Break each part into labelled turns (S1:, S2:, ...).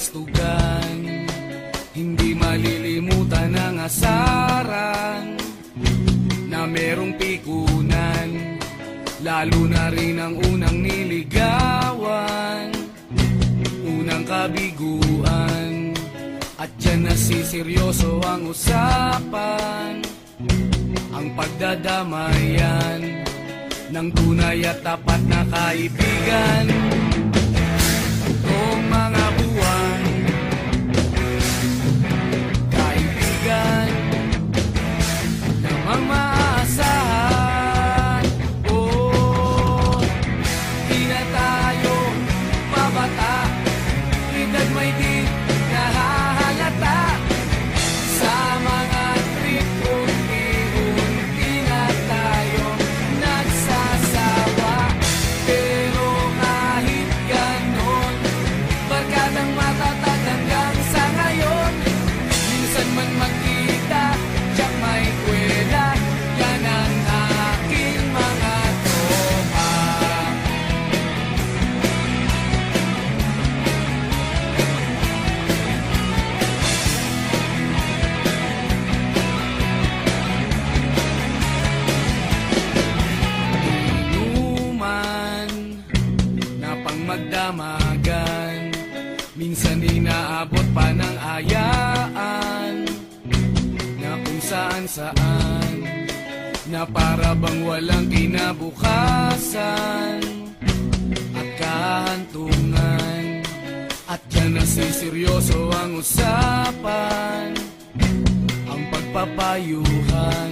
S1: kastugan, hindi malilimutan ang asaran na merong pikunan, lalo na rin ang unang niligawan, unang kabiguan. At dyan nasiseryoso ang usapan, ang pagdadamayan ng tunay at tapat na kaibigan. Kung mga buwan, kaibigan namang maaasahan. Oh, di na tayo mabata, edad may di nahahalata. Sa mga trip, unti-unti na tayo nagsasawa. Pero kahit ganon, barkadang matatag hanggang sa ngayon. Minsan man magkita, tiyak may kwela, yan ang aking mga tropa. Inuman na pang magdamagan, minsan inaabot pa ng ayaan, na kung saan-saan, na para bang walang kinabukasan at kahantungan. At dyan nasiseryoso ang usapan, ang pagpapayuhan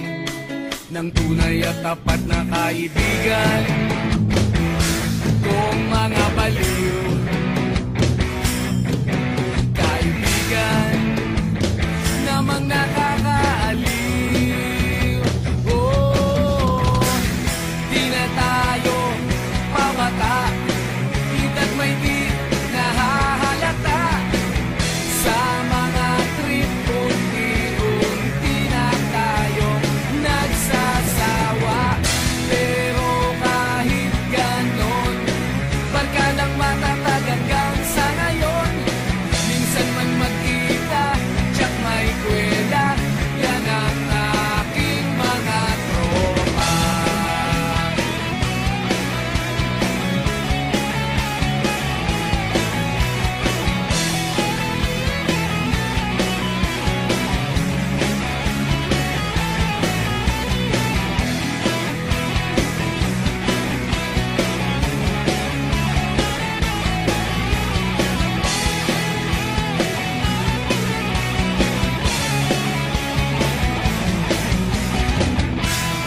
S1: ng tunay at tapat na kaibigan. Kung mga baliw, kaibigan namang nakakaaliw. Oh, di na tayo pabata, edad may di nahahalata. Sa mga trip, unti-unti na tayo nagsasawa. Pero kahit ganon, barkadang matatag hanggang sa ngayon. Minsan man magkita, tiyak may kwela, yan ang aking mga tropa.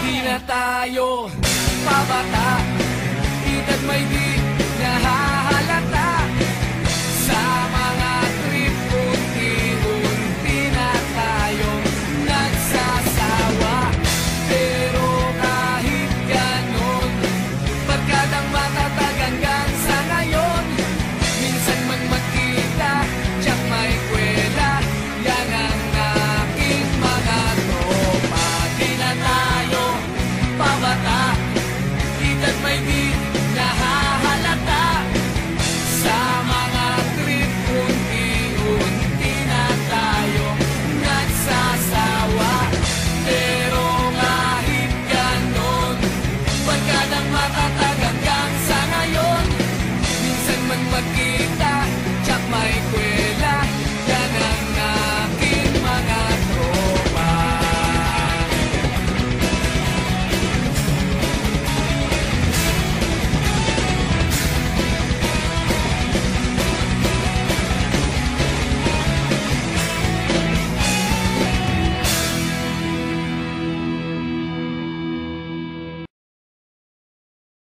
S1: Di na tayo pabata, edad may di